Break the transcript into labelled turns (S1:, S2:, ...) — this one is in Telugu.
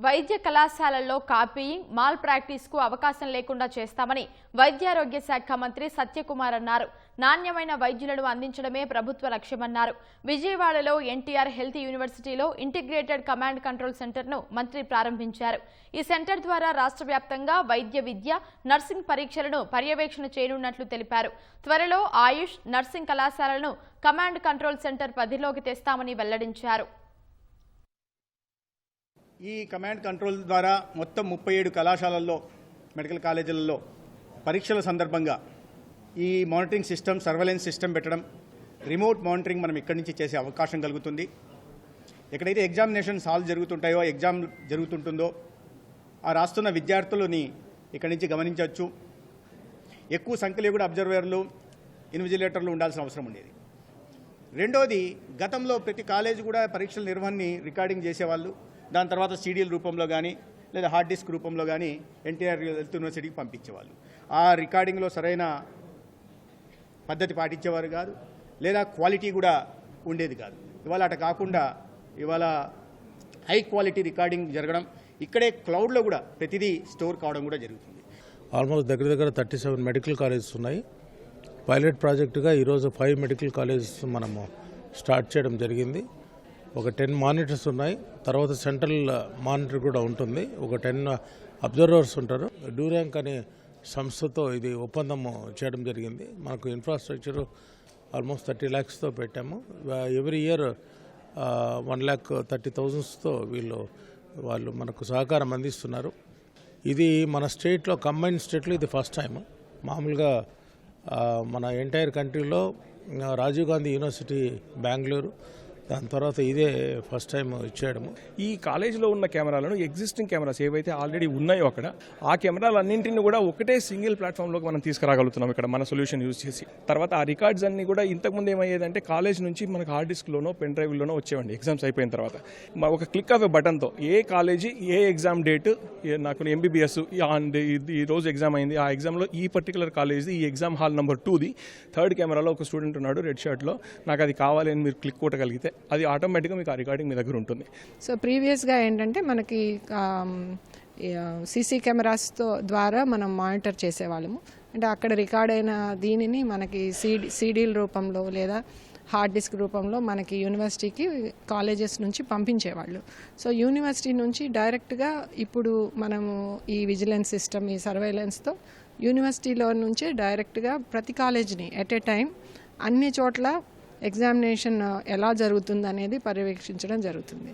S1: వైద్య కళాశాలల్లో కాపీయింగ్, మాల్ ప్రాక్టీస్కు అవకాశం లేకుండా చేస్తామని వైద్యారోగ్య శాఖ మంత్రి సత్యకుమార్ అన్నారు. నాణ్యమైన వైద్యులను అందించడమే ప్రభుత్వ లక్ష్యమన్నారు. విజయవాడలో ఎన్టీఆర్ హెల్త్ యూనివర్సిటీలో ఇంటిగ్రేటెడ్ కమాండ్ కంట్రోల్ సెంటర్ను మంత్రి ప్రారంభించారు. ఈ సెంటర్ ద్వారా రాష్ట్ర వ్యాప్తంగా వైద్య విద్య, నర్సింగ్ పరీక్షలను పర్యవేక్షణ చేయనున్నట్లు తెలిపారు. త్వరలో ఆయుష్, నర్సింగ్ కళాశాలను కమాండ్ కంట్రోల్ సెంటర్ పరిధిలోకి తెస్తామని వెల్లడించారు.
S2: ఈ కమాండ్ కంట్రోల్ ద్వారా మొత్తం 37 కళాశాలల్లో, మెడికల్ కాలేజీలలో పరీక్షల సందర్భంగా ఈ మానిటరింగ్ సిస్టమ్, సర్వేలెన్స్ సిస్టమ్ పెట్టడం, రిమోట్ మానిటరింగ్ మనం ఇక్కడి నుంచి చేసే అవకాశం కలుగుతుంది. ఎక్కడైతే ఎగ్జామినేషన్స్ హాల్ జరుగుతుంటాయో, ఎగ్జామ్ జరుగుతుంటుందో ఆ రాస్తున్న విద్యార్థులని ఇక్కడి నుంచి గమనించవచ్చు. ఎక్కువ సంఖ్యలో కూడా అబ్జర్వర్లు, ఇన్విజిలేటర్లు ఉండాల్సిన అవసరం ఉండేది. రెండోది, గతంలో ప్రతి కాలేజీ కూడా పరీక్షల నిర్వహణని రికార్డింగ్ చేసేవాళ్ళు. దాని తర్వాత సీడీఎల్ రూపంలో కానీ లేదా హార్డ్ డిస్క్ రూపంలో కానీ ఎన్టీఆర్ హెల్త్ యూనివర్సిటీకి పంపించేవాళ్ళు. ఆ రికార్డింగ్లో సరైన పద్ధతి పాటించేవారు కాదు, లేదా క్వాలిటీ కూడా ఉండేది కాదు. ఇవాళ అట కాకుండా ఇవాళ హై క్వాలిటీ రికార్డింగ్ జరగడం, ఇక్కడే క్లౌడ్లో కూడా ప్రతిదీ స్టోర్ కావడం కూడా జరుగుతుంది.
S3: ఆల్మోస్ట్ దగ్గర 37 మెడికల్ కాలేజెస్ ఉన్నాయి. పైలట్ ప్రాజెక్టుగా ఈరోజు 5 మెడికల్ కాలేజెస్ మనము స్టార్ట్ చేయడం జరిగింది. ఒక 10 మానిటర్స్ ఉన్నాయి. తర్వాత సెంట్రల్ మానిటర్ కూడా ఉంటుంది. ఒక 10 అబ్జర్వర్స్ ఉంటారు. డ్యూరాంక్ అనే సంస్థతో ఇది ఒప్పందం చేయడం జరిగింది. మనకు ఇన్ఫ్రాస్ట్రక్చర్ ఆల్మోస్ట్ 30 lakhsతో పెట్టాము. ఎవ్రీ ఇయర్ 1,30,000తో వాళ్ళు మనకు సహకారం అందిస్తున్నారు. ఇది మన స్టేట్లో, కంబైన్డ్ స్టేట్లో ఇది ఫస్ట్ టైం. మామూలుగా మన ఎంటైర్ కంట్రీలో రాజీవ్ గాంధీ యూనివర్సిటీ బెంగళూరు, దాని తర్వాత ఇదే ఫస్ట్ టైం ఇచ్చేయడము.
S4: ఈ కాలేజీలో ఉన్న కెమెరాలను ఎగ్జిస్టింగ్ కెమెరాస్ ఏవైతే ఆల్రెడీ ఉన్నాయో అక్కడ, ఆ కెమెరాలన్నింటినీ కూడా ఒకటే సింగిల్ ప్లాట్ఫామ్లోకి మనం తీసుకురాగలుగుతున్నాం ఇక్కడ మన సొల్యూషన్ యూజ్ చేసి. తర్వాత ఆ రికార్డ్స్ అన్ని కూడా ఇంతకుముందు ఏమయ్యేదంటే కాలేజ్ నుంచి మనకు హార్డ్ డిస్క్లోనో, పెన్ డ్రైవ్లోనో వచ్చేవండి ఎగ్జామ్స్ అయిపోయిన తర్వాత. ఒక క్లిక్ ఆఫ్ ఏ బటన్తో ఏ కాలేజీ, ఏ ఎగ్జామ్ డేట్, నాకు ఎంబీబీఎస్ ఈ రోజు ఎగ్జామ్ అయింది, ఆ ఎగ్జామ్లో ఈ పర్టికులర్ కాలేజీ, ఈ ఎగ్జామ్ హాల్ నెంబర్ 2ది 3rd కెమెరాలో ఒక స్టూడెంట్ ఉన్నాడు రెడ్ షర్ట్లో, నాకు అది కావాలి అని మీరు క్లిక్ కొట్టగలిగితే అది ఆటోమేటిక్గా మీకు ఆ రికార్డింగ్ మీ దగ్గర ఉంటుంది.
S5: సో ప్రీవియస్గా ఏంటంటే మనకి సీసీ కెమెరాస్తో ద్వారా మనం మానిటర్ చేసేవాళ్ళము. అంటే అక్కడ రికార్డ్ అయిన దీనిని మనకి సీడీల రూపంలో లేదా హార్డ్ డిస్క్ రూపంలో మనకి యూనివర్సిటీకి కాలేజెస్ నుంచి పంపించేవాళ్ళు. సో యూనివర్సిటీ నుంచి డైరెక్ట్గా ఇప్పుడు మనము ఈ విజిలెన్స్ సిస్టమ్, ఈ సర్వేలెన్స్తో యూనివర్సిటీలో నుంచే డైరెక్ట్గా ప్రతి కాలేజీని ఎట్ ఏ టైం అన్ని చోట్ల ఎగ్జామినేషన్ ఎలా జరుగుతుంది అనేది పర్యవేక్షించడం జరుగుతుంది.